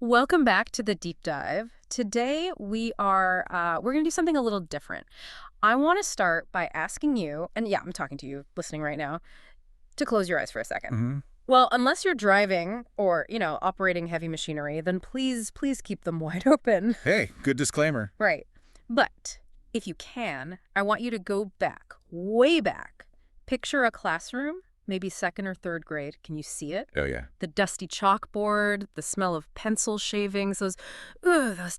Welcome back to the deep dive. Today we're going to do something a little different. I want to start by asking you, and yeah, I'm talking to you listening right now, to close your eyes for a second. Hmm. Well, unless you're driving or, operating heavy machinery, then please keep them wide open. Hey, good disclaimer. Right. But if you can, I want you to go back, way back. Picture a classroom, maybe second or third grade. Can you see it? Oh, yeah. The dusty chalkboard, the smell of pencil shavings, those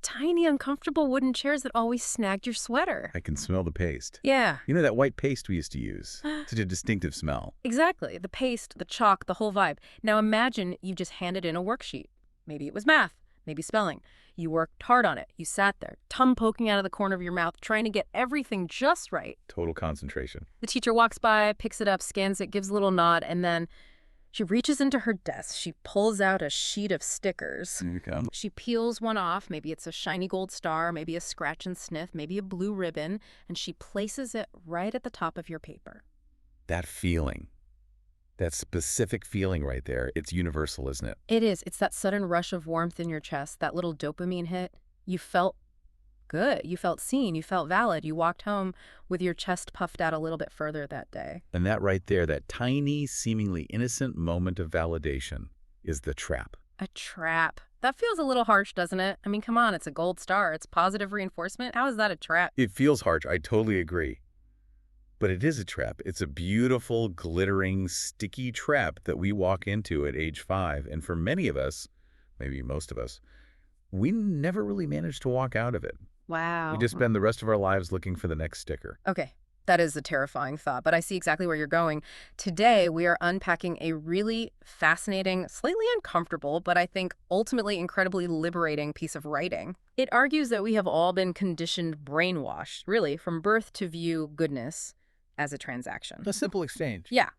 tiny, uncomfortable wooden chairs that always snagged your sweater. I can smell the paste. Yeah, You know that white paste we used to use? Such a distinctive smell. exactly. The paste, the chalk, the whole vibe. Now imagine you just handed in a worksheet. Maybe it was math, maybe spelling. You worked hard on it. You sat there, tongue poking out of the corner of your mouth, trying to get everything just right. Total concentration. The teacher walks by, picks it up, scans it, gives a little nod, and then she reaches into her desk. She pulls out a sheet of stickers. Here you come. She peels one off. Maybe it's a shiny gold star, maybe a scratch and sniff, maybe a blue ribbon, and she places it right at the top of your paper. That feeling. That specific feeling right there. It's universal, isn't it? It is. It's that sudden rush of warmth in your chest, that little dopamine hit. You felt good. You felt seen. You felt valid. You walked home with your chest puffed out a little bit further that day. And that right there, that tiny, seemingly innocent moment of validation is the trap. A trap. That feels a little harsh, doesn't it? I mean, come on, it's a gold star. It's positive reinforcement. How is that a trap? It feels harsh. I totally agree. But it is a trap. It's a beautiful, glittering, sticky trap that we walk into at age 5. And for many of us, maybe most of us, we never really managed to walk out of it. Wow. We just spend the rest of our lives looking for the next sticker. Okay, that is a terrifying thought, but I see exactly where you're going. Today, we are unpacking a really fascinating, slightly uncomfortable, but I think ultimately incredibly liberating piece of writing. It argues that we have all been conditioned, brainwashed, really, from birth to view goodness as a transaction. A simple exchange. Yeah.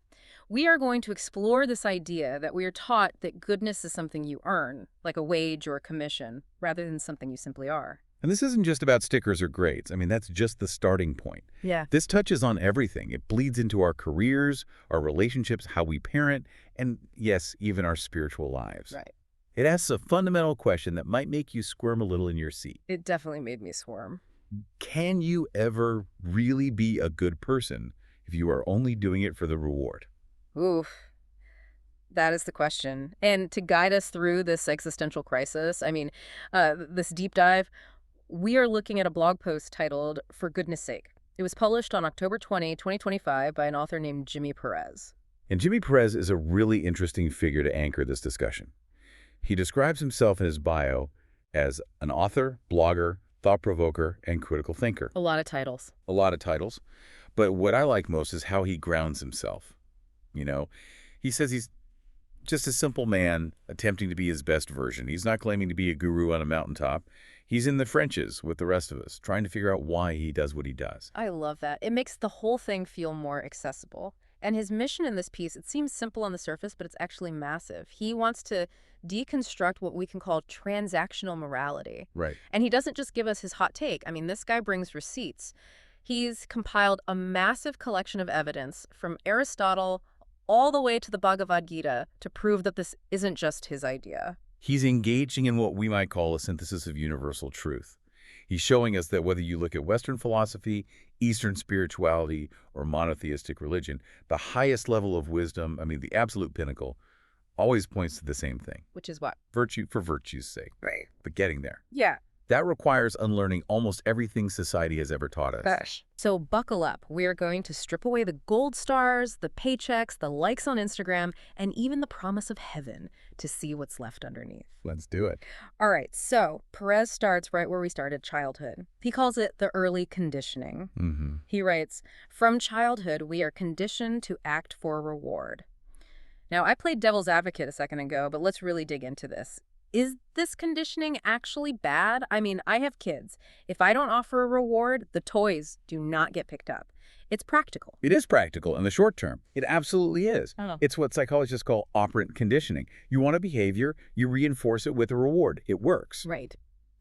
We are going to explore this idea that we are taught that goodness is something you earn, like a wage or a commission, rather than something you simply are. And this isn't just about stickers or grades. I mean, that's just the starting point. Yeah. This touches on everything. It bleeds into our careers, our relationships, how we parent, and yes, even our spiritual lives. Right. It asks a fundamental question that might make you squirm a little in your seat. It definitely made me squirm. Can you ever really be a good person if you are only doing it for the reward? Oof. That is the question. And to guide us through this existential crisis, this deep dive, we are looking at a blog post titled For Goodness Sake. It was published on October 20, 2025 by an author named Jimmy Perez. And Jimmy Perez is a really interesting figure to anchor this discussion. He describes himself in his bio as an author, blogger, thought-provoker, and critical thinker. A lot of titles. A lot of titles. But what I like most is how he grounds himself. He says he's just a simple man attempting to be his best version. He's not claiming to be a guru on a mountaintop. He's in the trenches with the rest of us, trying to figure out why he does what he does. I love that. It makes the whole thing feel more accessible. And his mission in this piece, it seems simple on the surface, but it's actually massive. He wants to deconstruct what we can call transactional morality. Right. And he doesn't just give us his hot take. I mean, this guy brings receipts. He's compiled a massive collection of evidence from Aristotle all the way to the Bhagavad Gita to prove that this isn't just his idea. He's engaging in what we might call a synthesis of universal truth. He's showing us that whether you look at Western philosophy, Eastern spirituality, or monotheistic religion, the highest level of wisdom, the absolute pinnacle, always points to the same thing. Which is what? Virtue for virtue's sake. Right. But getting there. Yeah. That requires unlearning almost everything society has ever taught us. Gosh. So buckle up. We are going to strip away the gold stars, the paychecks, the likes on Instagram, and even the promise of heaven to see what's left underneath. Let's do it. All right, so Perez starts right where we started, childhood. He calls it the early conditioning. Mm-hmm. He writes, from childhood, we are conditioned to act for reward. Now, I played devil's advocate a second ago, but let's really dig into this. Is this conditioning actually bad? I mean, I have kids. If I don't offer a reward, the toys do not get picked up. It's practical. It is practical in the short term. It absolutely is. Oh. It's what psychologists call operant conditioning. You want a behavior, you reinforce it with a reward. It works. Right.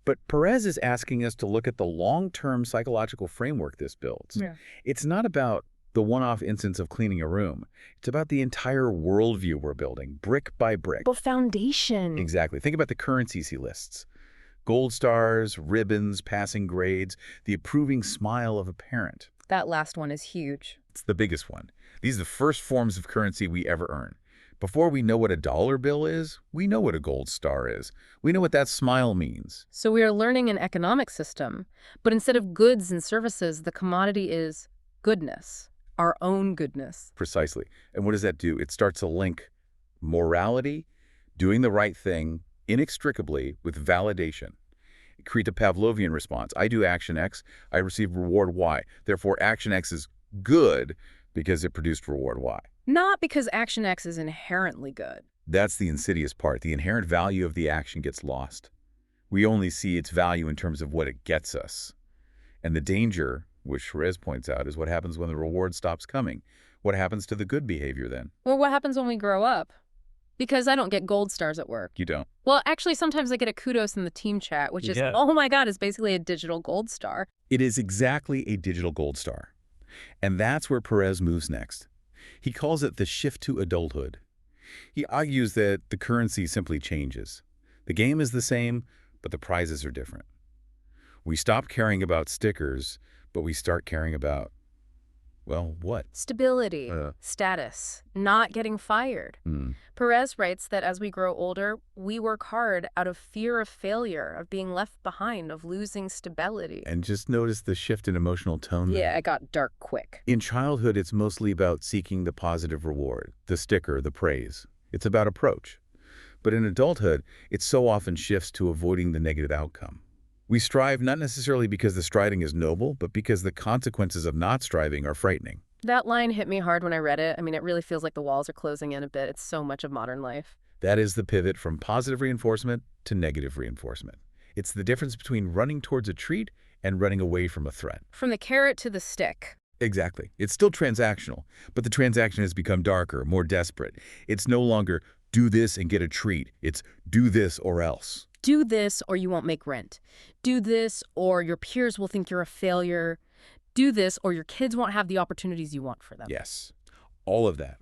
But Perez is asking us to look at the long-term psychological framework this builds. Yeah. It's not about the one-off instance of cleaning a room. It's about the entire worldview we're building, brick by brick. But foundation. Exactly. Think about the currencies he lists. Gold stars, ribbons, passing grades, the approving smile of a parent. That last one is huge. It's the biggest one. These are the first forms of currency we ever earn. Before we know what a dollar bill is, we know what a gold star is. We know what that smile means. So we are learning an economic system, but instead of goods and services, the commodity is goodness, our own goodness. Precisely. And what does that do? It starts to link morality, doing the right thing, inextricably with validation. It creates a Pavlovian response. I do action X, I receive reward Y. Therefore, action X is good because it produced reward Y. Not because action X is inherently good. That's the insidious part. The inherent value of the action gets lost. We only see its value in terms of what it gets us. And the danger, which Perez points out, is what happens when the reward stops coming. What happens to the good behavior then? Well, what happens when we grow up? Because I don't get gold stars at work. You don't. Well, actually, sometimes I get a kudos in the team chat, which is, oh my God, it's basically a digital gold star. It is exactly a digital gold star. And that's where Perez moves next. He calls it the shift to adulthood. He argues that the currency simply changes. The game is the same, but the prizes are different. We stop caring about stickers, but we start caring about, well, what? Stability, status, not getting fired. Perez writes that as we grow older, we work hard out of fear of failure, of being left behind, of losing stability. And just notice the shift in emotional tone there. Yeah, it got dark quick. In childhood, it's mostly about seeking the positive reward, the sticker, the praise. It's about approach. But in adulthood, it so often shifts to avoiding the negative outcome. We strive not necessarily because the striving is noble, but because the consequences of not striving are frightening. That line hit me hard when I read it. I mean, it really feels like the walls are closing in a bit. It's so much of modern life. That is the pivot from positive reinforcement to negative reinforcement. It's the difference between running towards a treat and running away from a threat. From the carrot to the stick. Exactly. It's still transactional, but the transaction has become darker, more desperate. It's no longer do this and get a treat. It's do this or else. Do this or you won't make rent. Do this or your peers will think you're a failure. Do this or your kids won't have the opportunities you want for them. Yes, all of that.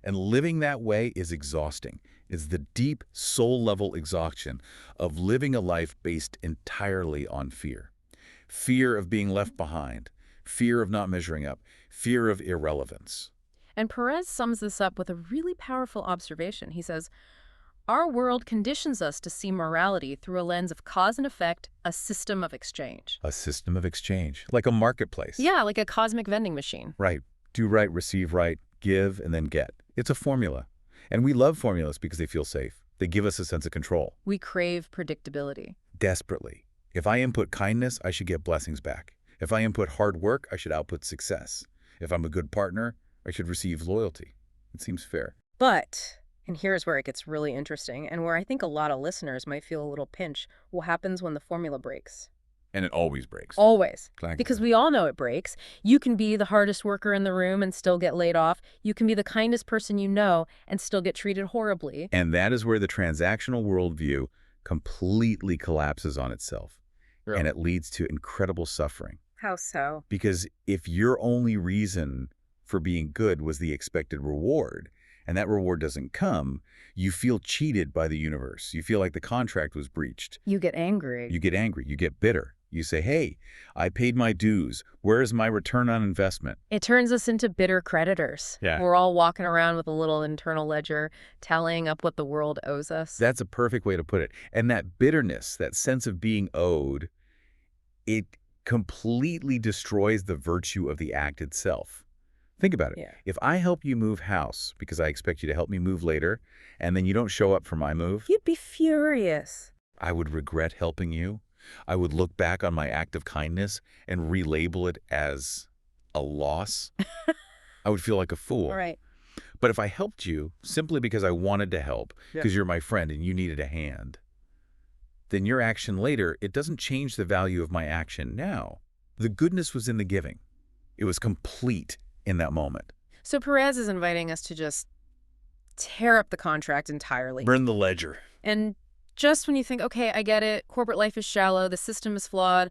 And living that way is exhausting. It's the deep soul-level exhaustion of living a life based entirely on fear. Fear of being left behind, fear of not measuring up, fear of irrelevance. And Perez sums this up with a really powerful observation. He says, our world conditions us to see morality through a lens of cause and effect, a system of exchange. A system of exchange, like a marketplace. Yeah, like a cosmic vending machine. Right. Do right, receive right, give, and then get. It's a formula. And we love formulas because they feel safe. They give us a sense of control. We crave predictability. Desperately. If I input kindness, I should get blessings back. If I input hard work, I should output success. If I'm a good partner, I should receive loyalty. It seems fair. But, and here's where it gets really interesting, and where I think a lot of listeners might feel a little pinch, what happens when the formula breaks? And it always breaks. Always. Exactly. Because we all know it breaks. You can be the hardest worker in the room and still get laid off. You can be the kindest person you know and still get treated horribly. And that is where the transactional worldview completely collapses on itself. Really? And it leads to incredible suffering. How so? Because if your only reason for being good was the expected reward, and that reward doesn't come, you feel cheated by the universe. You feel like the contract was breached. You get angry. You get angry. You get bitter. You say, hey, I paid my dues. Where is my return on investment? It turns us into bitter creditors. Yeah. We're all walking around with a little internal ledger, tallying up what the world owes us. That's a perfect way to put it. And that bitterness, that sense of being owed, it completely destroys the virtue of the act itself. Think about it. Yeah. If I help you move house because I expect you to help me move later, and then you don't show up for my move, You'd be furious. I would regret helping you. I would look back on my act of kindness and relabel it as a loss. I would feel like a fool. All right. But if I helped you simply because I wanted to help, Yeah. because you're my friend and you needed a hand, then your action later, it doesn't change the value of my action now. The goodness was in the giving. It was complete in that moment. So Perez is inviting us to just tear up the contract entirely. Burn the ledger. And just when you think, okay, I get it, corporate life is shallow, the system is flawed,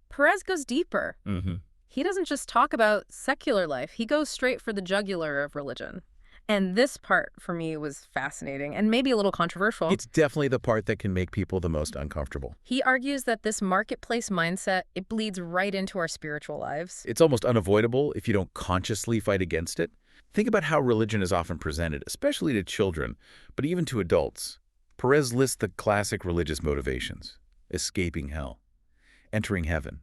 Perez goes deeper. Mm-hmm. He doesn't just talk about secular life. He goes straight for the jugular of religion. And this part, for me, was fascinating and maybe a little controversial. It's definitely the part that can make people the most uncomfortable. He argues that this marketplace mindset, it bleeds right into our spiritual lives. It's almost unavoidable if you don't consciously fight against it. Think about how religion is often presented, especially to children, but even to adults. Perez lists the classic religious motivations: escaping hell, entering heaven,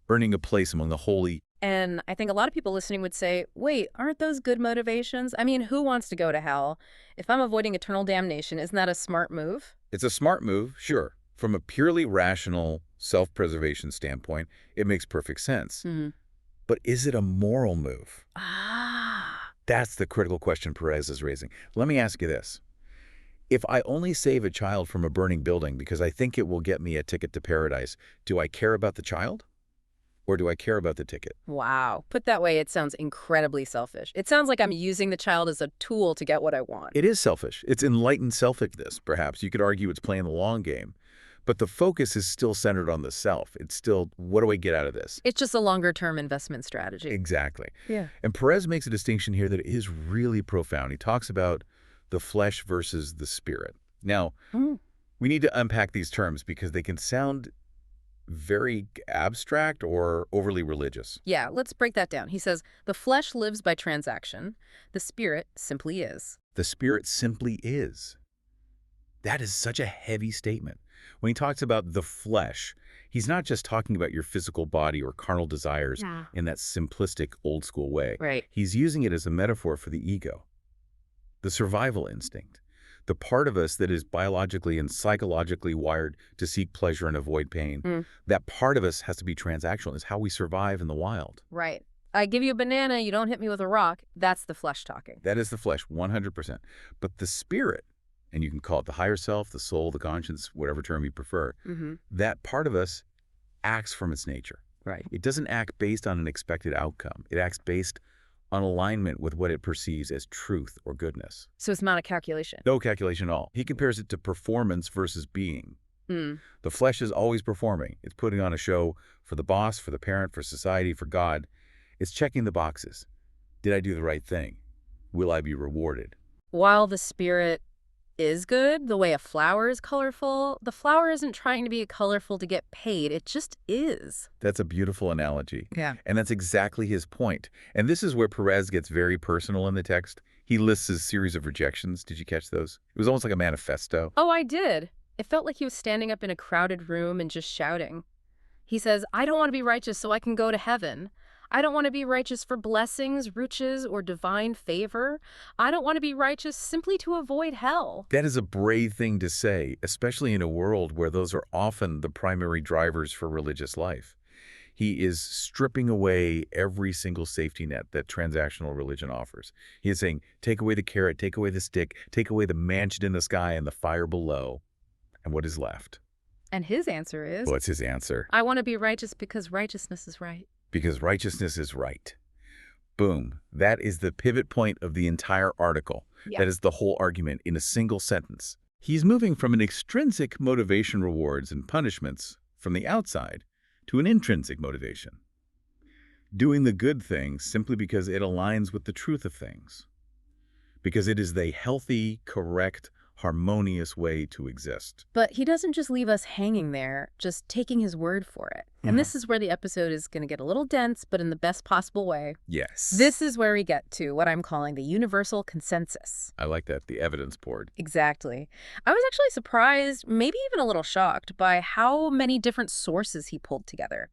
earning a place among the holy. And I think a lot of people listening would say, wait, aren't those good motivations? I mean, who wants to go to hell? If I'm avoiding eternal damnation, isn't that a smart move? It's a smart move, sure. From a purely rational self-preservation standpoint, it makes perfect sense. Mm-hmm. But is it a moral move? Ah. That's the critical question Perez is raising. Let me ask you this. If I only save a child from a burning building because I think it will get me a ticket to paradise, do I care about the child? Or do I care about the ticket? Wow. Put that way, it sounds incredibly selfish. It sounds like I'm using the child as a tool to get what I want. It is selfish. It's enlightened selfishness, perhaps. You could argue it's playing the long game. But the focus is still centered on the self. It's still, what do I get out of this? It's just a longer-term investment strategy. Exactly. Yeah. And Perez makes a distinction here that is really profound. He talks about the flesh versus the spirit. Now, we need to unpack these terms because they can sound very abstract or overly religious. Yeah, let's break that down. He says, the flesh lives by transaction. The spirit simply is. The spirit simply is. That is such a heavy statement. When he talks about the flesh, he's not just talking about your physical body or carnal desires in that simplistic old school way. Right. He's using it as a metaphor for the ego, the survival instinct, the part of us that is biologically and psychologically wired to seek pleasure and avoid pain. That part of us has to be transactional. It's how we survive in the wild. Right. I give you a banana, you don't hit me with a rock. That's the flesh talking. That is the flesh, 100%. But the spirit, and you can call it the higher self, the soul, the conscience, whatever term you prefer, that part of us acts from its nature. Right. It doesn't act based on an expected outcome. It acts based on alignment with what it perceives as truth or goodness. So it's not a calculation. No calculation at all. He compares it to performance versus being. The flesh is always performing. It's putting on a show for the boss, for the parent, for society, for God. It's checking the boxes. Did I do the right thing? Will I be rewarded? While the spirit is good, the way a flower is colorful, the flower isn't trying to be colorful to get paid. It just is. That's a beautiful analogy. Yeah. And that's exactly his point. And this is where Perez gets very personal in the text. He lists a series of rejections. Did you catch those? It was almost like a manifesto. Oh, I did. It felt like he was standing up in a crowded room and just shouting. He says, I don't want to be righteous so I can go to heaven. I don't want to be righteous for blessings, riches, or divine favor. I don't want to be righteous simply to avoid hell. That is a brave thing to say, especially in a world where those are often the primary drivers for religious life. He is stripping away every single safety net that transactional religion offers. He is saying, take away the carrot, take away the stick, take away the mansion in the sky and the fire below. And what is left? And his answer is, What's his answer? I want to be righteous because righteousness is right. Because righteousness is right. Boom. That is the pivot point of the entire article. Yeah. That is the whole argument in a single sentence. He's moving from an extrinsic motivation, rewards and punishments from the outside to an intrinsic motivation. Doing the good thing simply because it aligns with the truth of things. Because it is the healthy, correct, harmonious way to exist. But he doesn't just leave us hanging there, just taking his word for it. And this is where the episode is going to get a little dense, but in the best possible way. Yes. This is where we get to what I'm calling the universal consensus. I like that, the evidence board. Exactly. I was actually surprised, maybe even a little shocked, by how many different sources he pulled together.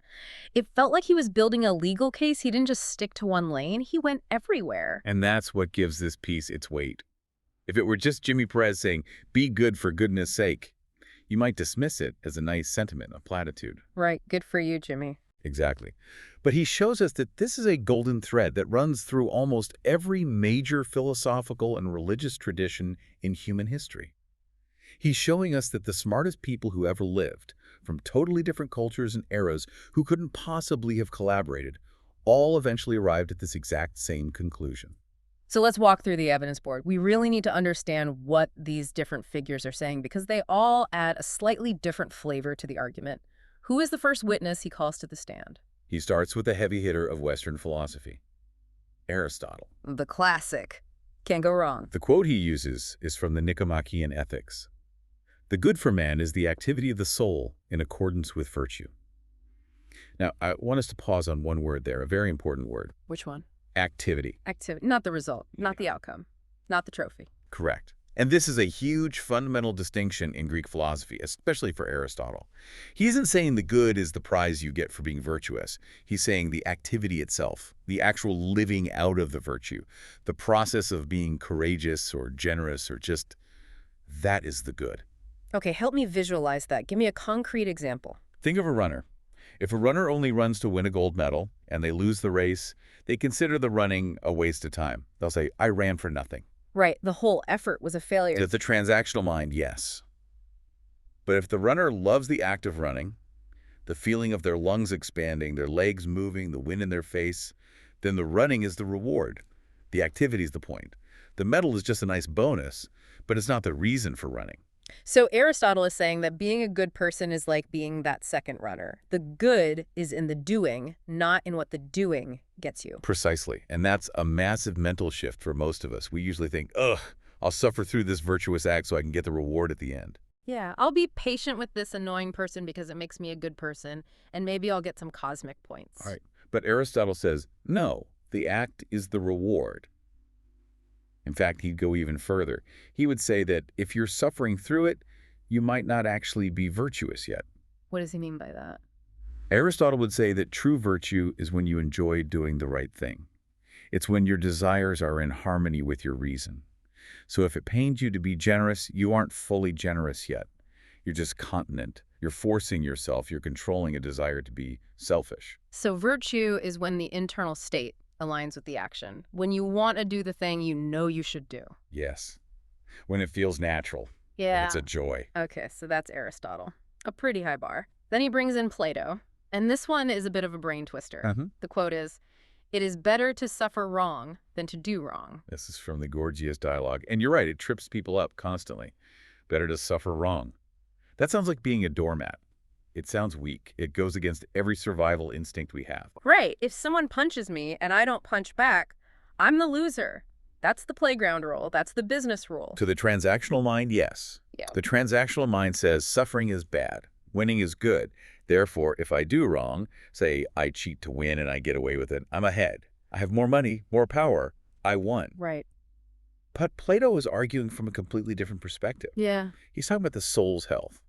It felt like he was building a legal case. He didn't just stick to one lane. He went everywhere. And that's what gives this piece its weight. If it were just Jimmy Perez saying, be good for goodness sake, you might dismiss it as a nice sentiment, a platitude. Right. Good for you, Jimmy. Exactly. But he shows us that this is a golden thread that runs through almost every major philosophical and religious tradition in human history. He's showing us that the smartest people who ever lived, from totally different cultures and eras who couldn't possibly have collaborated, all eventually arrived at this exact same conclusion. So let's walk through the evidence board. We really need to understand what these different figures are saying because they all add a slightly different flavor to the argument. Who is the first witness he calls to the stand? He starts with the heavy hitter of Western philosophy, Aristotle. The classic. Can't go wrong. The quote he uses is from the Nicomachean Ethics. The good for man is the activity of the soul in accordance with virtue. Now, I want us to pause on one word there, a very important word. Which one? Activity. Activity. Not the result, not the outcome, not the trophy. Correct. And this is a huge fundamental distinction in Greek philosophy, especially for Aristotle. He isn't saying the good is the prize you get for being virtuous. He's saying the activity itself, the actual living out of the virtue, the process of being courageous or generous or just that is the good. Okay, help me visualize that. Give me a concrete example. Think of a runner. If a runner only runs to win a gold medal and they lose the race, they consider the running a waste of time. They'll say, I ran for nothing. Right, the whole effort was a failure. To the transactional mind, yes. But if the runner loves the act of running, the feeling of their lungs expanding, their legs moving, the wind in their face, then the running is the reward. The activity is the point. The medal is just a nice bonus, but it's not the reason for running. So Aristotle is saying that being a good person is like being that second runner. The good is in the doing, not in what the doing gets you. Precisely. And that's a massive mental shift for most of us. We usually think, ugh, I'll suffer through this virtuous act so I can get the reward at the end. Yeah, I'll be patient with this annoying person because it makes me a good person, and maybe I'll get some cosmic points. All right. But Aristotle says, no, the act is the reward. In fact, he'd go even further. He would say that if you're suffering through it, you might not actually be virtuous yet. What does he mean by that? Aristotle would say that true virtue is when you enjoy doing the right thing. It's when your desires are in harmony with your reason. So if it pains you to be generous, you aren't fully generous yet. You're just continent. You're forcing yourself. You're controlling a desire to be selfish. So virtue is when the internal state aligns with the action. When you want to do the thing you know you should do. Yes. When it feels natural. Yeah. When it's a joy. Okay, so that's Aristotle. A pretty high bar. Then he brings in Plato. And this one is a bit of a brain twister. The quote is, "It is better to suffer wrong than to do wrong." This is from the Gorgias dialogue. And you're right, it trips people up constantly. Better to suffer wrong. That sounds like being a doormat. It sounds weak. It goes against every survival instinct we have. Right. If someone punches me and I don't punch back, I'm the loser. That's the playground rule. That's the business rule. To the transactional mind, yes. Yeah. The transactional mind says suffering is bad. Winning is good. Therefore, if I do wrong, say I cheat to win and I get away with it, I'm ahead. I have more money, more power. I won. Right. But Plato is arguing from a completely different perspective. Yeah. He's talking about the soul's health.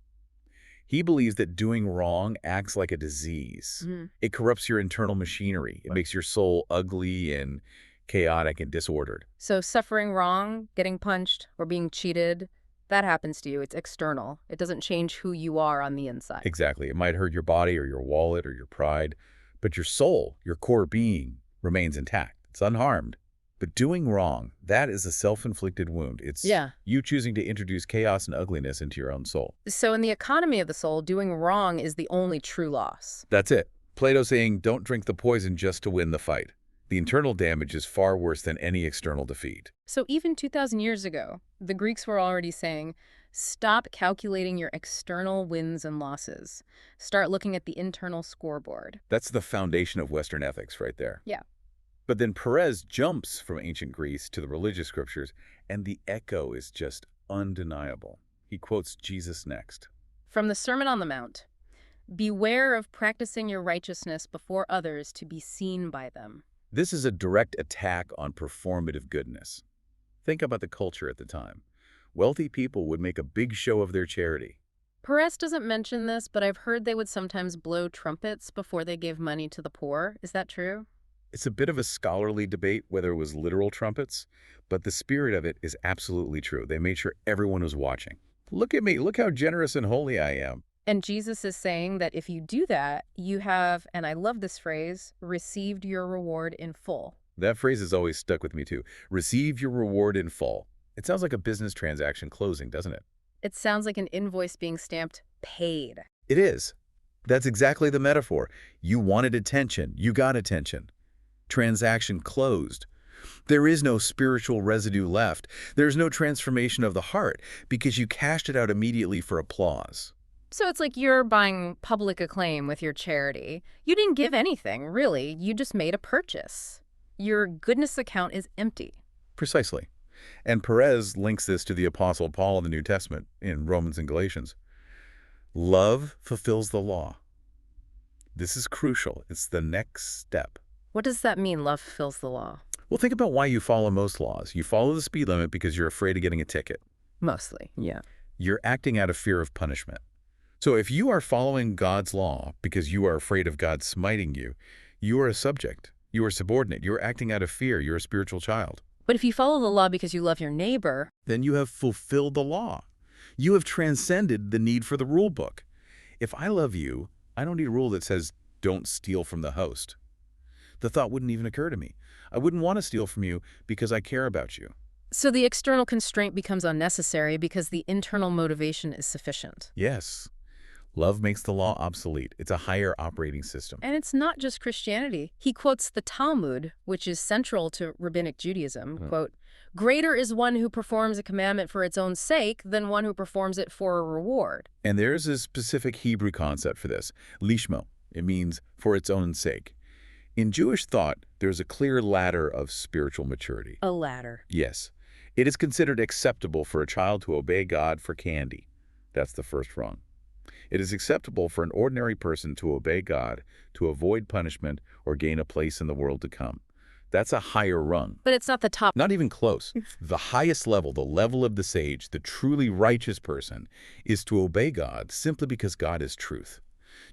He believes that doing wrong acts like a disease. It corrupts your internal machinery. It makes your soul ugly and chaotic and disordered. So suffering wrong, getting punched, or being cheated, that happens to you. It's external. It doesn't change who you are on the inside. Exactly. It might hurt your body or your wallet or your pride, but your soul, your core being, remains intact. It's unharmed. But doing wrong, that is a self-inflicted wound. It's you choosing to introduce chaos and ugliness into your own soul. So in the economy of the soul, doing wrong is the only true loss. That's it. Plato saying, don't drink the poison just to win the fight. The internal damage is far worse than any external defeat. So even 2,000 years ago, the Greeks were already saying, stop calculating your external wins and losses. Start looking at the internal scoreboard. That's the foundation of Western ethics right there. Yeah. But then Perez jumps from ancient Greece to the religious scriptures, and the echo is just undeniable. He quotes Jesus next. From the Sermon on the Mount, "Beware of practicing your righteousness before others to be seen by them." This is a direct attack on performative goodness. Think about the culture at the time. Wealthy people would make a big show of their charity. Perez doesn't mention this, but I've heard they would sometimes blow trumpets before they gave money to the poor. Is that true? It's a bit of a scholarly debate whether it was literal trumpets, but the spirit of it is absolutely true. They made sure everyone was watching. Look at me. Look how generous and holy I am. And Jesus is saying that if you do that, you have, and I love this phrase, received your reward in full. That phrase has always stuck with me too. Receive your reward in full. It sounds like a business transaction closing, doesn't it? It sounds like an invoice being stamped paid. It is. That's exactly the metaphor. You wanted attention. You got attention. Transaction closed. There is no spiritual residue left. There's no transformation of the heart because you cashed it out immediately for applause. So it's like you're buying public acclaim with your charity. You didn't give anything, really. You just made a purchase. Your goodness account is empty. Precisely. And Perez links this to the Apostle Paul in the New Testament in Romans and Galatians. Love fulfills the law. This is crucial. It's the next step. What does that mean, love fulfills the law? Well, think about why you follow most laws. You follow the speed limit because you're afraid of getting a ticket. Mostly, yeah. You're acting out of fear of punishment. So if you are following God's law because you are afraid of God smiting you, you are a subject. You are subordinate. You're acting out of fear. You're a spiritual child. But if you follow the law because you love your neighbor, Then you have fulfilled the law. You have transcended the need for the rule book. If I love you, I don't need a rule that says, don't steal from the host. The thought wouldn't even occur to me. I wouldn't want to steal from you because I care about you. so the external constraint becomes unnecessary because the internal motivation is sufficient. Yes, love makes the law obsolete. It's a higher operating system. And it's not just Christianity. He quotes the Talmud, which is central to Rabbinic Judaism, quote, "Greater is one who performs a commandment for its own sake than one who performs it for a reward." And there's a specific Hebrew concept for this, lishmo. It means for its own sake. In Jewish thought, there's a clear ladder of spiritual maturity. A ladder. Yes, it is considered acceptable for a child to obey God for candy. That's the first rung. It is acceptable for an ordinary person to obey God, to avoid punishment, or gain a place in the world to come. That's a higher rung. But it's not the top. Not even close. The highest level, the level of the sage, the truly righteous person, is to obey God simply because God is truth.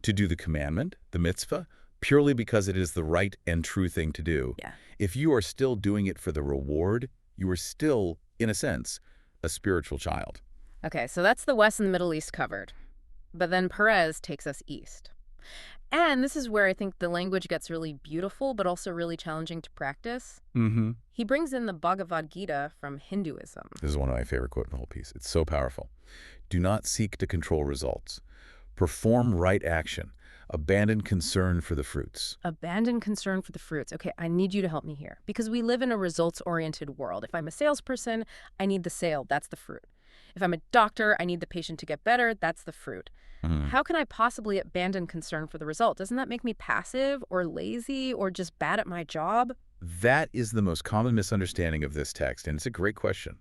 To do the commandment, the mitzvah, purely because it is the right and true thing to do. Yeah. If you are still doing it for the reward, you are still, in a sense, a spiritual child. Okay, so that's the West and the Middle East covered. But then Perez takes us east. And this is where I think the language gets really beautiful, but also really challenging to practice. Mm-hmm. He brings in the Bhagavad Gita from Hinduism. This is one of my favorite quotes in the whole piece. It's so powerful. Do not seek to control results. Perform right action. Abandon concern for the fruits. Abandon concern for the fruits. Okay, I need you to help me here. Because we live in a results-oriented world. If I'm a salesperson, I need the sale. That's the fruit. If I'm a doctor, I need the patient to get better. That's the fruit. How can I possibly abandon concern for the result? Doesn't that make me passive or lazy or just bad at my job? That is the most common misunderstanding of this text, and it's a great question.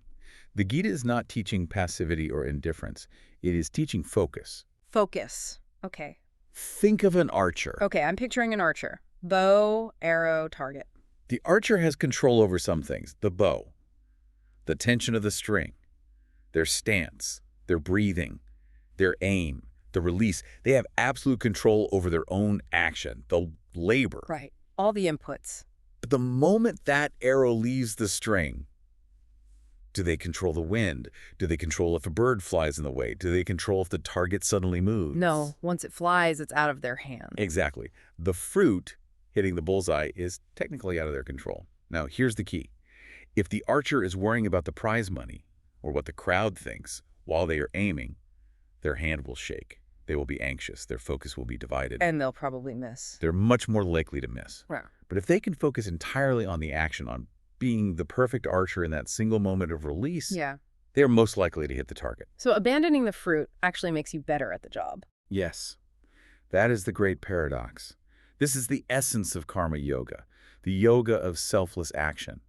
The Gita is not teaching passivity or indifference. It is teaching focus. Focus. Okay. Think of an archer. Okay, I'm picturing an archer. Bow, arrow, target. The archer has control over some things. The bow, the tension of the string, their stance, their breathing, their aim, the release. They have absolute control over their own action, the labor. Right. All the inputs. But the moment that arrow leaves the string, do they control the wind? Do they control if a bird flies in the way? Do they control if the target suddenly moves? No, once it flies, it's out of their hands. Exactly. The fruit hitting the bullseye is technically out of their control. Now, here's the key. If the archer is worrying about the prize money or what the crowd thinks while they are aiming, their hand will shake. They will be anxious. Their focus will be divided. And they'll probably miss. They're much more likely to miss. Right. But if they can focus entirely on the action, on being the perfect archer in that single moment of release, Yeah. they're most likely to hit the target. So abandoning the fruit actually makes you better at the job. Yes, that is the great paradox. This is the essence of karma yoga, the yoga of selfless action.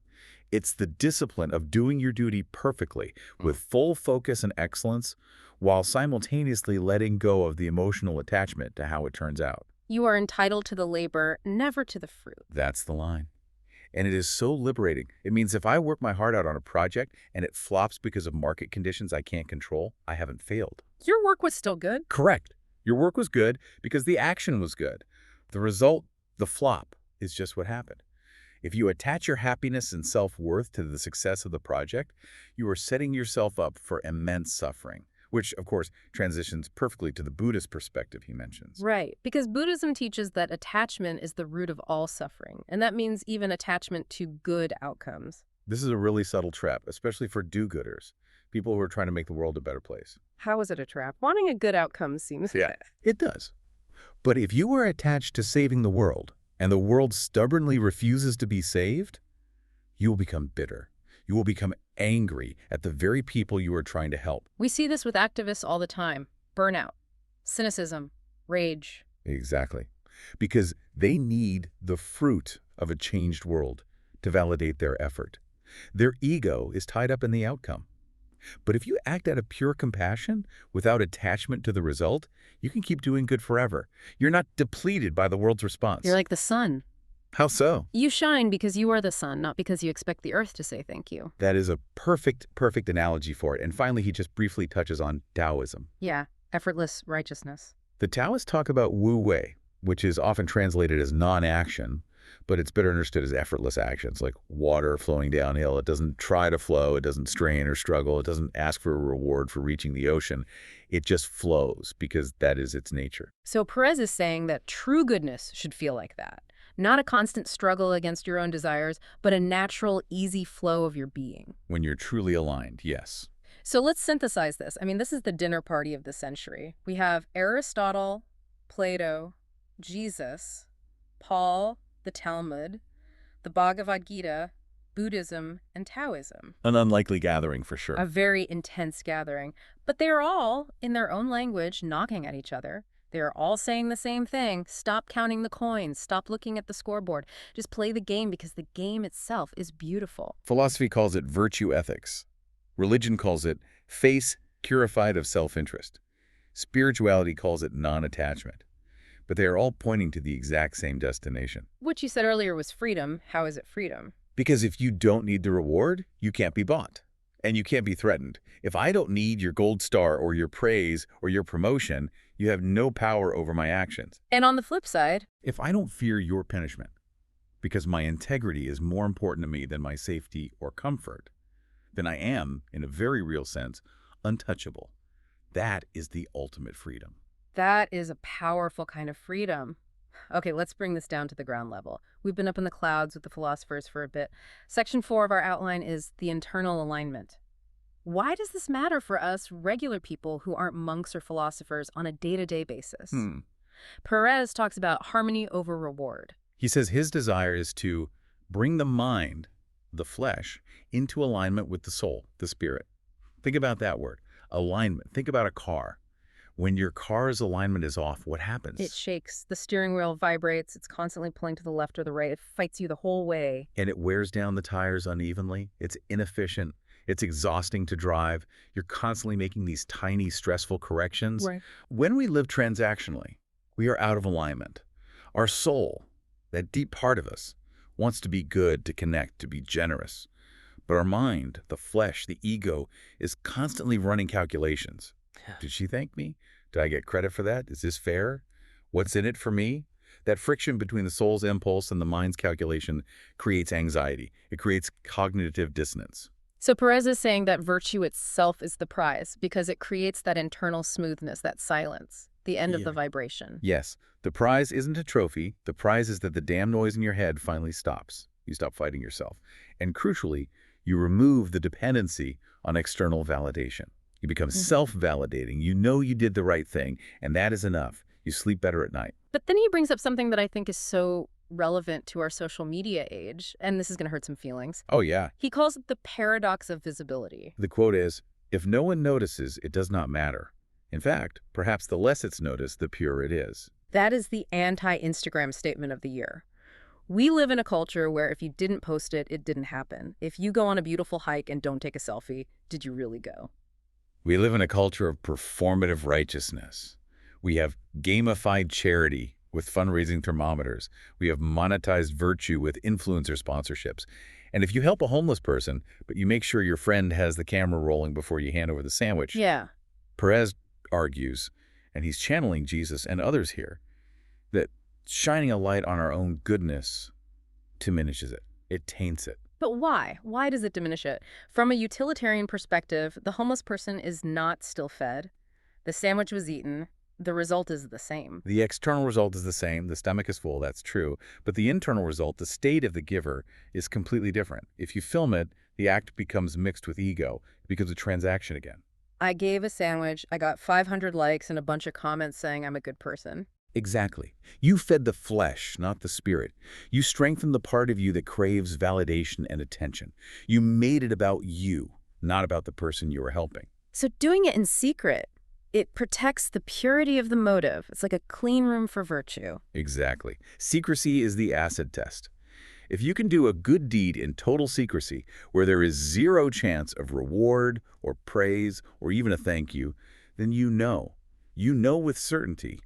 It's the discipline of doing your duty perfectly with full focus and excellence while simultaneously letting go of the emotional attachment to how it turns out. You are entitled to the labor, never to the fruit. That's the line. And it is so liberating. It means if I work my heart out on a project and it flops because of market conditions I can't control, I haven't failed. Your work was still good. Correct. Your work was good because the action was good. The result, the flop, is just what happened. If you attach your happiness and self-worth to the success of the project, you are setting yourself up for immense suffering, which, of course, transitions perfectly to the Buddhist perspective he mentions. Right, because Buddhism teaches that attachment is the root of all suffering, and that means even attachment to good outcomes. This is a really subtle trap, especially for do-gooders, people who are trying to make the world a better place. How is it a trap? Wanting a good outcome seems... Yeah, it does. But if you are attached to saving the world, and the world stubbornly refuses to be saved, you will become bitter. You will become angry at the very people you are trying to help. We see this with activists all the time. Burnout. Cynicism, rage. Exactly. Because they need the fruit of a changed world to validate their effort. Their ego is tied up in the outcome. But if you act out of pure compassion, without attachment to the result, you can keep doing good forever. You're not depleted by the world's response. You're like the sun. How so? You shine because you are the sun, not because you expect the earth to say thank you. That is a perfect analogy for it. And finally, he just briefly touches on Taoism. Yeah, effortless righteousness. The Taoists talk about Wu Wei, which is often translated as non-action, but it's better understood as effortless actions, like water flowing downhill. It doesn't try to flow, it doesn't strain or struggle, it doesn't ask for a reward for reaching the ocean. It just flows because that is its nature. So Perez is saying that true goodness should feel like that. Not a constant struggle against your own desires, but a natural, easy flow of your being. When you're truly aligned, yes. So let's synthesize this. I mean, this is the dinner party of the century. We have Aristotle, Plato, Jesus, Paul, the Talmud, the Bhagavad Gita, Buddhism, and Taoism. An unlikely gathering for sure. A very intense gathering. But they are all, in their own language, knocking at each other. They are all saying the same thing. Stop counting the coins. Stop looking at the scoreboard. Just play the game because the game itself is beautiful. Philosophy calls it virtue ethics. Religion calls it face purified of self-interest. Spirituality calls it non-attachment. But they are all pointing to the exact same destination. What you said earlier was freedom. How is it freedom? Because if you don't need the reward, you can't be bought. And you can't be threatened. If I don't need your gold star or your praise or your promotion, you have no power over my actions. And on the flip side, If I don't fear your punishment, because my integrity is more important to me than my safety or comfort, then I am, in a very real sense, untouchable. That is the ultimate freedom. that is a powerful kind of freedom. Okay, let's bring this down to the ground level. We've been up in the clouds with the philosophers for a bit. Section 4 of our outline is the internal alignment. Why does this matter for us regular people who aren't monks or philosophers on a day-to-day basis? Perez talks about harmony over reward. He says his desire is to bring the mind, the flesh, into alignment with the soul, the spirit. Think about that word, alignment. Think about a car. When your car's alignment is off, what happens? It shakes. The steering wheel vibrates. It's constantly pulling to the left or the right. It fights you the whole way. And it wears down the tires unevenly. It's inefficient. It's exhausting to drive. You're constantly making these tiny, stressful corrections. Right. When we live transactionally, we are out of alignment. Our soul, that deep part of us, wants to be good, to connect, to be generous. But our mind, the flesh, the ego, is constantly running calculations. Did she thank me? Did I get credit for that? Is this fair? What's in it for me? That friction between the soul's impulse and the mind's calculation creates anxiety. It creates cognitive dissonance. So Perez is saying that virtue itself is the prize because it creates that internal smoothness, that silence, the end of the vibration. Yes, the prize isn't a trophy. The prize is that the damn noise in your head finally stops. You stop fighting yourself. And crucially, you remove the dependency on external validation. You become self-validating. You know you did the right thing, and that is enough. You sleep better at night. But then he brings up something that I think is so relevant to our social media age, and this is going to hurt some feelings. Oh, yeah. He calls it the paradox of visibility. The quote is, "If no one notices, it does not matter. In fact, perhaps the less it's noticed, the purer it is." That is the anti-Instagram statement of the year. We live in a culture where if you didn't post it, it didn't happen. If you go on a beautiful hike and don't take a selfie, did you really go? We live in a culture of performative righteousness. We have gamified charity with fundraising thermometers. We have monetized virtue with influencer sponsorships. And if you help a homeless person, but you make sure your friend has the camera rolling before you hand over the sandwich, Yeah. Perez argues, and he's channeling Jesus and others here, that shining a light on our own goodness diminishes it. It taints it. But why? Why does it diminish it? From a utilitarian perspective, the homeless person is not still fed. The sandwich was eaten. The result is the same. The external result is the same. The stomach is full, that's true. But the internal result, the state of the giver, is completely different. If you film it, the act becomes mixed with ego. It becomes a transaction again. I gave a sandwich. I got 500 likes and a bunch of comments saying I'm a good person. Exactly. You fed the flesh, not the spirit. You strengthened the part of you that craves validation and attention. You made it about you, not about the person you were helping. So doing it in secret, It protects the purity of the motive. It's like a clean room for virtue. Exactly. Secrecy is the acid test. If you can do a good deed in total secrecy, where there is zero chance of reward or praise or even a thank you, then you know with certainty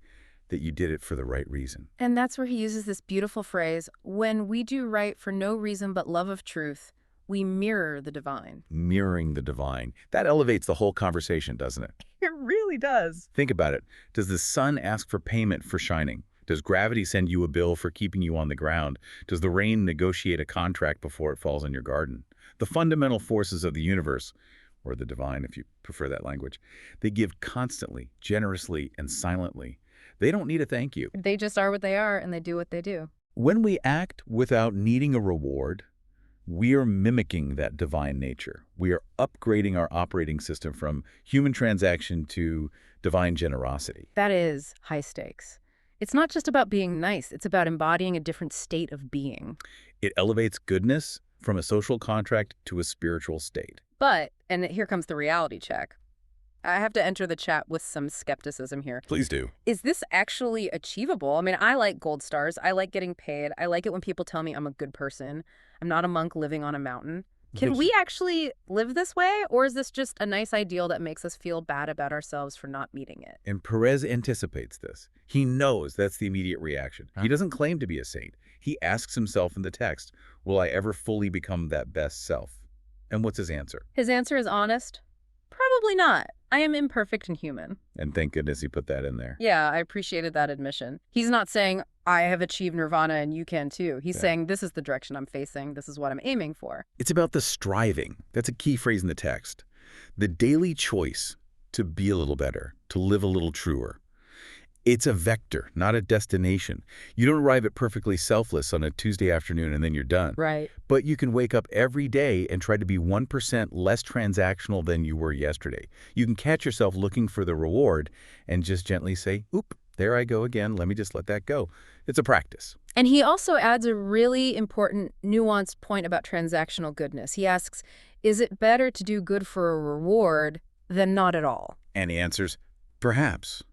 that you did it for the right reason. And that's where he uses this beautiful phrase, when we do right for no reason but love of truth, we mirror the divine. Mirroring the divine. That elevates the whole conversation, doesn't it? It really does. Think about it. Does the sun ask for payment for shining? Does gravity send you a bill for keeping you on the ground? Does the rain negotiate a contract before it falls on your garden? The fundamental forces of the universe, or the divine if you prefer that language, they give constantly, generously, and silently. They don't need a thank you. They just are what they are, and they do what they do. When we act without needing a reward, we are mimicking that divine nature. We are upgrading our operating system from human transaction to divine generosity. That is high stakes. It's not just about being nice. It's about embodying a different state of being. It elevates goodness from a social contract to a spiritual state. But, and here comes the reality check, I have to enter the chat with some skepticism here. Please do. Is this actually achievable? I mean, I like gold stars. I like getting paid. I like it when people tell me I'm a good person. I'm not a monk living on a mountain. Can we actually live this way? Or is this just a nice ideal that makes us feel bad about ourselves for not meeting it? And Perez anticipates this. He knows that's the immediate reaction. He doesn't claim to be a saint. He asks himself in the text, will I ever fully become that best self? And what's his answer? His answer is honest. Probably not. I am imperfect and human. And thank goodness he put that in there. Yeah, I appreciated that admission. He's not saying, I have achieved nirvana and you can too. He's saying, this is the direction I'm facing. This is what I'm aiming for. It's about the striving. That's a key phrase in the text. The daily choice to be a little better, to live a little truer. It's a vector, not a destination. You don't arrive at perfectly selfless on a Tuesday afternoon and then you're done. Right. But you can wake up every day and try to be 1% less transactional than you were yesterday. You can catch yourself looking for the reward and just gently say, oop, there I go again. Let me just let that go. It's a practice. And he also adds a really important, nuanced point about transactional goodness. He asks, is it better to do good for a reward than not at all? And he answers, perhaps.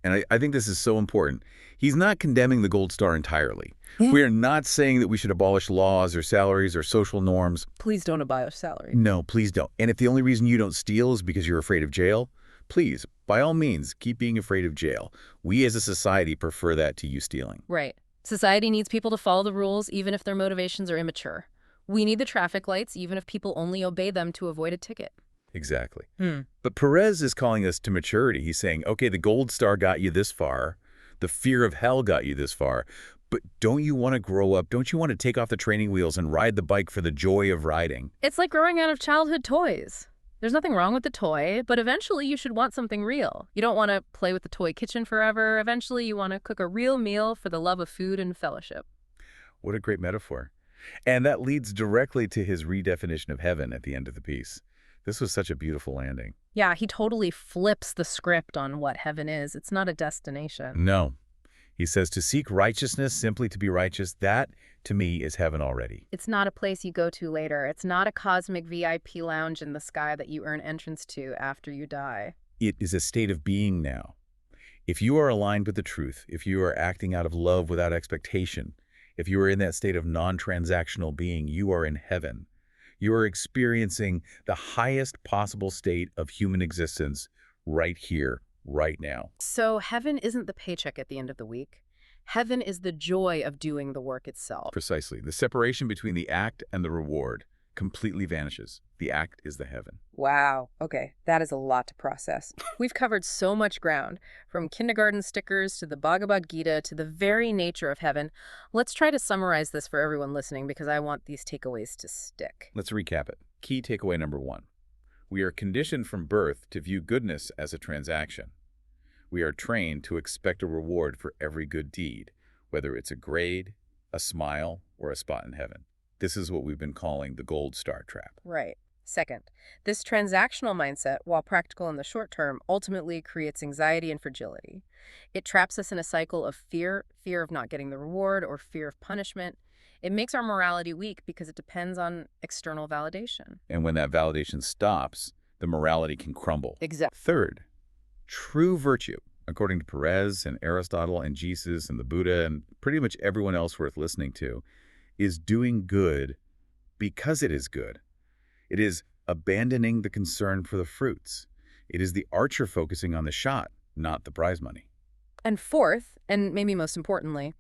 And I think this is so important. He's not condemning the gold star entirely. Yeah. We are not saying that we should abolish laws or salaries or social norms. Please don't abolish salary. No, please don't. And if the only reason you don't steal is because you're afraid of jail, please, by all means, keep being afraid of jail. We as a society prefer that to you stealing. Right. Society needs people to follow the rules even if their motivations are immature. We need the traffic lights even if people only obey them to avoid a ticket. Exactly. But Perez is calling us to maturity. He's saying, okay, the gold star got you this far. The fear of hell got you this far. But don't you want to grow up? Don't you want to take off the training wheels and ride the bike for the joy of riding? It's like growing out of childhood toys. There's nothing wrong with the toy, but eventually you should want something real. You don't want to play with the toy kitchen forever. Eventually you want to cook a real meal for the love of food and fellowship. What a great metaphor. And that leads directly to his redefinition of heaven at the end of the piece. This was such a beautiful landing. Yeah, he totally flips the script on what heaven is. It's not a destination. No. He says to seek righteousness, simply to be righteous, that, to me, is heaven already. It's not a place you go to later. It's not a cosmic VIP lounge in the sky that you earn entrance to after you die. It is a state of being now. If you are aligned with the truth, if you are acting out of love without expectation, if you are in that state of non-transactional being, you are in heaven. You are experiencing the highest possible state of human existence right here, right now. So heaven isn't the paycheck at the end of the week. Heaven is the joy of doing the work itself. Precisely. The separation between the act and the reward completely vanishes. The act is the heaven. Wow. Okay, that is a lot to process. We've covered so much ground, from kindergarten stickers to the Bhagavad Gita to the very nature of heaven. Let's try to summarize this for everyone listening because I want these takeaways to stick. Let's recap it. Key takeaway number 1. We are conditioned from birth to view goodness as a transaction. We are trained to expect a reward for every good deed, whether it's a grade, a smile, or a spot in heaven. This is what we've been calling the gold star trap. Right. Second, this transactional mindset, while practical in the short term, ultimately creates anxiety and fragility. It traps us in a cycle of fear of not getting the reward or fear of punishment. It makes our morality weak because it depends on external validation. And when that validation stops, the morality can crumble. Exactly. Third, True virtue, according to Perez and Aristotle and Jesus and the Buddha and pretty much everyone else worth listening to, is doing good because it is good. It is abandoning the concern for the fruits. It is the archer focusing on the shot, not the prize money. And fourth, and maybe most importantly,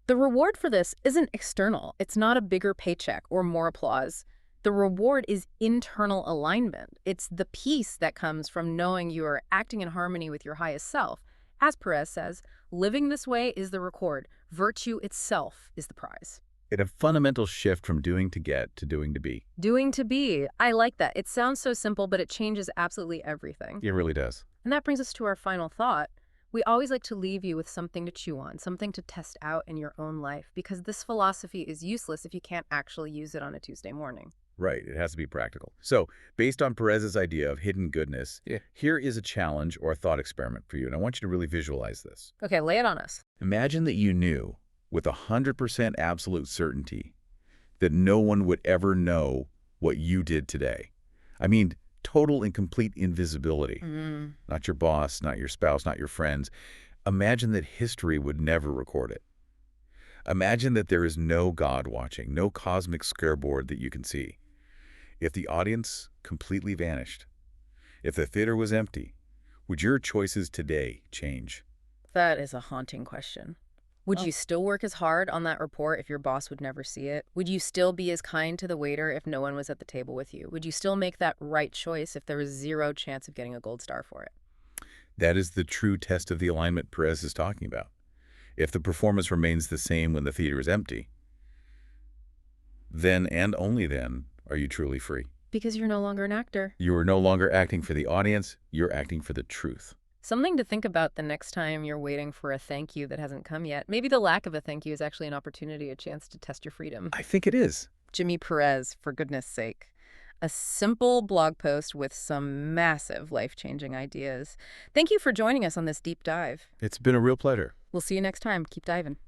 the reward for this isn't external. It's not a bigger paycheck or more applause. The reward is internal alignment. It's the peace that comes from knowing you are acting in harmony with your highest self. As Perez says, living this way is the reward. Virtue itself is the prize. It's a fundamental shift from doing to get to doing to be. Doing to be. I like that. It sounds so simple, but it changes absolutely everything. It really does. And that brings us to our final thought. We always like to leave you with something to chew on, something to test out in your own life, because this philosophy is useless if you can't actually use it on a Tuesday morning. Right, it has to be practical. So, based on Perez's idea of hidden goodness, here is a challenge or a thought experiment for you, and I want you to really visualize this. Okay, lay it on us. Imagine that you knew, with 100% absolute certainty, that no one would ever know what you did today. I mean, total and complete invisibility. Not your boss, not your spouse, not your friends. Imagine that history would never record it. Imagine that there is no God watching, no cosmic scoreboard that you can see. If the audience completely vanished, if the theater was empty, would your choices today change? That is a haunting question. Would you still work as hard on that report if your boss would never see it? Would you still be as kind to the waiter if no one was at the table with you? Would you still make that right choice if there was zero chance of getting a gold star for it? That is the true test of the alignment Perez is talking about. If the performance remains the same when the theater is empty, then and only then are you truly free. Because you're no longer an actor. You are no longer acting for the audience, you're acting for the truth. Something to think about the next time you're waiting for a thank you that hasn't come yet. Maybe the lack of a thank you is actually an opportunity, a chance to test your freedom. I think it is. Jimmy Perez, for goodness sake. A simple blog post with some massive life-changing ideas. Thank you for joining us on this deep dive. It's been a real pleasure. We'll see you next time. Keep diving.